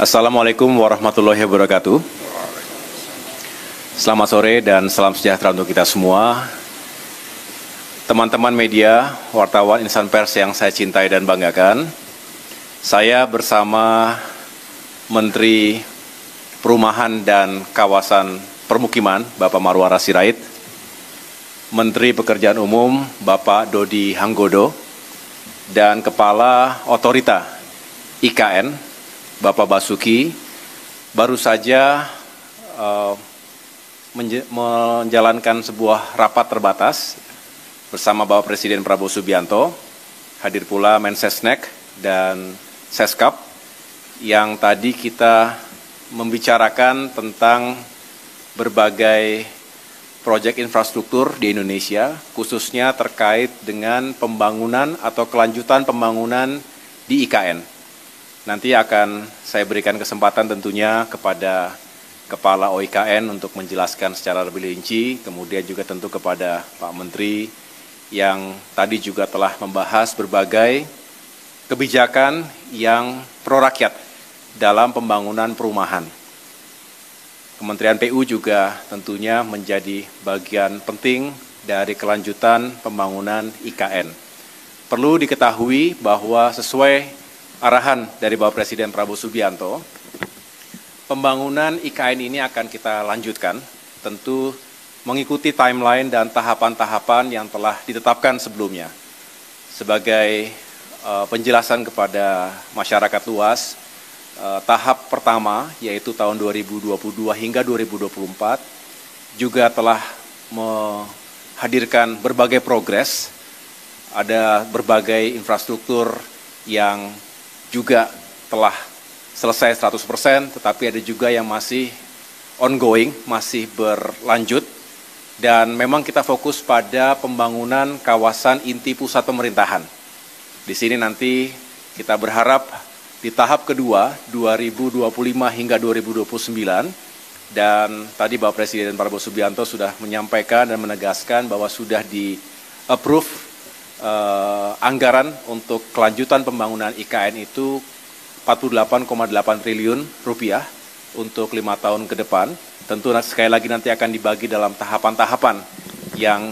Assalamualaikum warahmatullahi wabarakatuh. Selamat sore dan salam sejahtera untuk kita semua. Teman-teman media, wartawan, insan pers yang saya cintai dan banggakan. Saya bersama Menteri Perumahan dan Kawasan Permukiman, Bapak Marwara Sirait, Menteri Pekerjaan Umum, Bapak Dodi Hanggodo, dan Kepala Otorita IKN, Bapak Basuki, baru saja menjalankan sebuah rapat terbatas bersama Bapak Presiden Prabowo Subianto, hadir pula Mensesnek dan Seskap, yang tadi kita membicarakan tentang berbagai proyek infrastruktur di Indonesia, khususnya terkait dengan pembangunan atau kelanjutan pembangunan di IKN. Nanti akan saya berikan kesempatan tentunya kepada Kepala OIKN untuk menjelaskan secara lebih rinci, kemudian juga tentu kepada Pak Menteri yang tadi juga telah membahas berbagai kebijakan yang pro-rakyat dalam pembangunan perumahan. Kementerian PU juga tentunya menjadi bagian penting dari kelanjutan pembangunan IKN. Perlu diketahui bahwa sesuai arahan dari Bapak Presiden Prabowo Subianto, pembangunan IKN ini akan kita lanjutkan, tentu mengikuti timeline dan tahapan-tahapan yang telah ditetapkan sebelumnya. Sebagai penjelasan kepada masyarakat luas, tahap pertama, yaitu tahun 2022 hingga 2024, juga telah menghadirkan berbagai progres. Ada berbagai infrastruktur yang juga telah selesai 100%, tetapi ada juga yang masih ongoing, masih berlanjut. Dan memang kita fokus pada pembangunan kawasan inti pusat pemerintahan. Di sini nanti kita berharap di tahap kedua, 2025 hingga 2029, dan tadi Bapak Presiden Prabowo Subianto sudah menyampaikan dan menegaskan bahwa sudah di-approve anggaran untuk kelanjutan pembangunan IKN itu 48,8 triliun rupiah untuk 5 tahun ke depan. Tentu sekali lagi nanti akan dibagi dalam tahapan-tahapan yang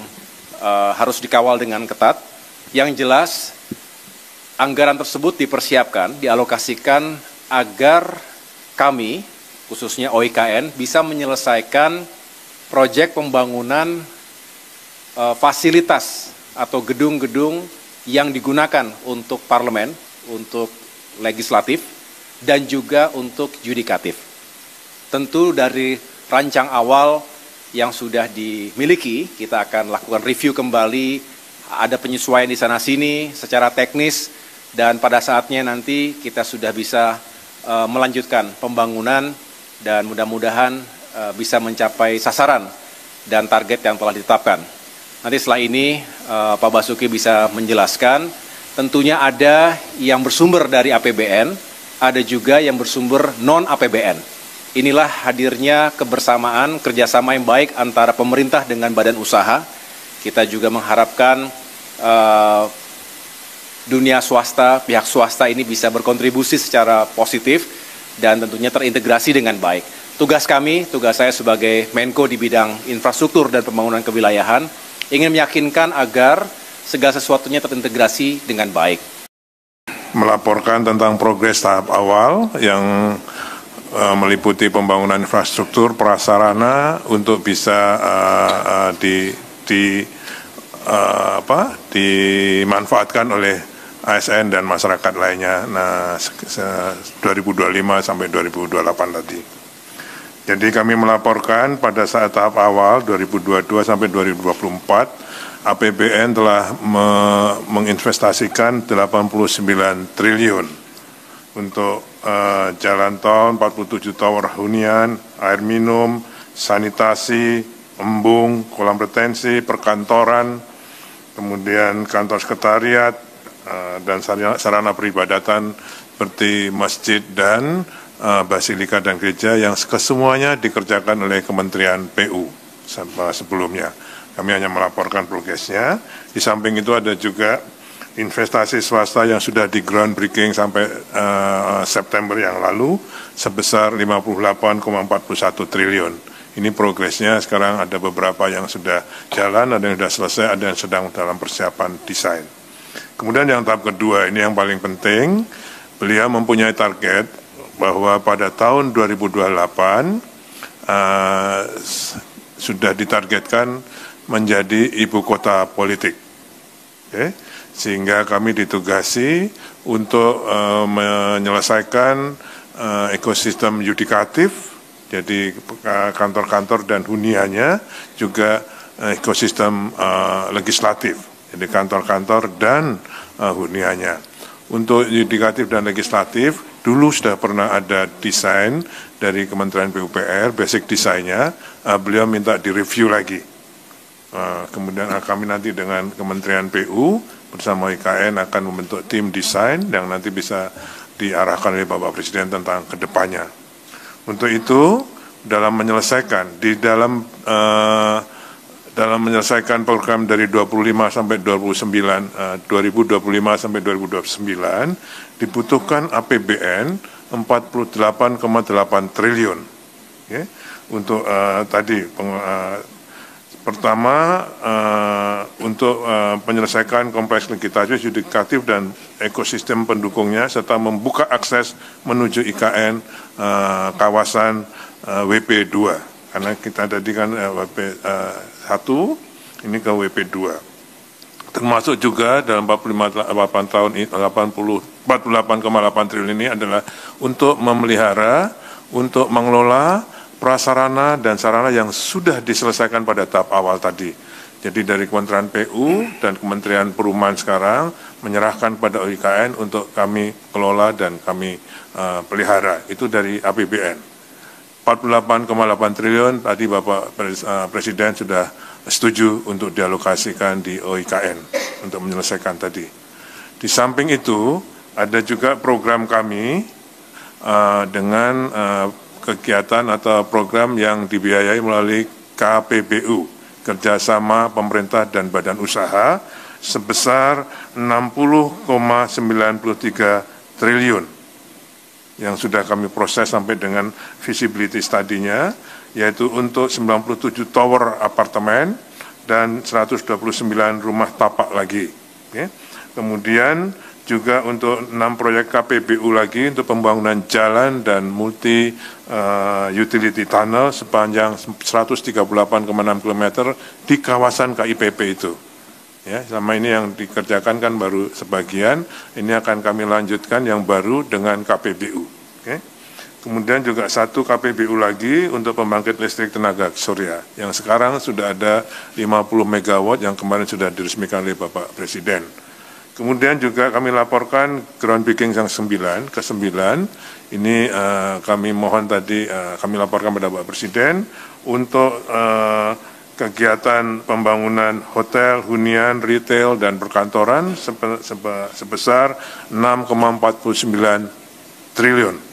harus dikawal dengan ketat. Yang jelas, anggaran tersebut dipersiapkan, dialokasikan agar kami, khususnya OIKN, bisa menyelesaikan proyek pembangunan fasilitas atau gedung-gedung yang digunakan untuk parlemen, untuk legislatif, dan juga untuk yudikatif. Tentu dari rancang awal yang sudah dimiliki, kita akan lakukan review kembali, ada penyesuaian di sana-sini secara teknis, dan pada saatnya nanti kita sudah bisa melanjutkan pembangunan dan mudah-mudahan bisa mencapai sasaran dan target yang telah ditetapkan. Nanti setelah ini Pak Basuki bisa menjelaskan, tentunya ada yang bersumber dari APBN, ada juga yang bersumber non-APBN. Inilah hadirnya kebersamaan, kerjasama yang baik antara pemerintah dengan badan usaha. Kita juga mengharapkan dunia swasta, pihak swasta ini bisa berkontribusi secara positif dan tentunya terintegrasi dengan baik. Tugas kami, tugas saya sebagai Menko di bidang infrastruktur dan pembangunan kewilayahan, ingin meyakinkan agar segala sesuatunya terintegrasi dengan baik. Melaporkan tentang progres tahap awal yang meliputi pembangunan infrastruktur prasarana untuk bisa dimanfaatkan oleh ASN dan masyarakat lainnya 2025 sampai 2028 tadi. Jadi kami melaporkan pada saat tahap awal 2022 sampai 2024 APBN telah menginvestasikan 89 triliun untuk jalan tol, 47 tower hunian, air minum, sanitasi, embung, kolam retensi, perkantoran, kemudian kantor sekretariat, dan sarana peribadatan seperti masjid dan basilika dan gereja yang kesemuanya dikerjakan oleh Kementerian PU sebelumnya. Kami hanya melaporkan progresnya. Di samping itu ada juga investasi swasta yang sudah di groundbreaking sampai September yang lalu sebesar 58,41 triliun. Ini progresnya sekarang ada beberapa yang sudah jalan, ada yang sudah selesai, ada yang sedang dalam persiapan desain. Kemudian yang tahap kedua, ini yang paling penting, beliau mempunyai target bahwa pada tahun 2028 sudah ditargetkan menjadi ibu kota politik. Okay? Sehingga kami ditugasi untuk menyelesaikan ekosistem yudikatif, jadi kantor-kantor dan huniannya, juga ekosistem legislatif, jadi kantor-kantor dan huniannya. Untuk yudikatif dan legislatif, dulu sudah pernah ada desain dari Kementerian PUPR, basic desainnya, beliau minta direview lagi. Kemudian kami nanti dengan Kementerian PU bersama IKN akan membentuk tim desain yang nanti bisa diarahkan oleh Bapak Presiden tentang kedepannya. Untuk itu, dalam menyelesaikan menyelesaikan program dari 25 sampai 2025 sampai 2029 dibutuhkan APBN 48,8 triliun. Okay? Untuk pertama, untuk menyelesaikan kompleks legislatif, yudikatif, dan ekosistem pendukungnya, serta membuka akses menuju IKN kawasan WP2. Karena kita tadi kan WP1, ini ke WP2. Termasuk juga dalam 48 tahun 48,8 triliun ini adalah untuk memelihara, untuk mengelola prasarana dan sarana yang sudah diselesaikan pada tahap awal tadi. Jadi dari Kementerian PU dan Kementerian Perumahan sekarang menyerahkan pada IKN untuk kami kelola dan kami pelihara. Itu dari APBN. 48,8 triliun tadi Bapak Presiden sudah setuju untuk dialokasikan di OIKN untuk menyelesaikan tadi. Di samping itu ada juga program kami dengan kegiatan atau program yang dibiayai melalui KPBU, kerjasama pemerintah dan badan usaha, sebesar 60,93 triliun yang sudah kami proses sampai dengan feasibility study-nya, yaitu untuk 97 tower apartemen dan 129 rumah tapak lagi. Okay. Kemudian juga untuk 6 proyek KPBU lagi untuk pembangunan jalan dan multi utility tunnel sepanjang 138,6 km di kawasan KIPP itu. Ya, sama ini yang dikerjakan kan baru sebagian, ini akan kami lanjutkan yang baru dengan KPBU. Okay. Kemudian juga 1 KPBU lagi untuk pembangkit listrik tenaga surya, yang sekarang sudah ada 50 MW yang kemarin sudah diresmikan oleh Bapak Presiden. Kemudian juga kami laporkan groundbreaking yang ke-9, ini kami mohon tadi kami laporkan pada Bapak Presiden untuk kegiatan pembangunan hotel, hunian, retail, dan perkantoran sebesar 6,49 triliun.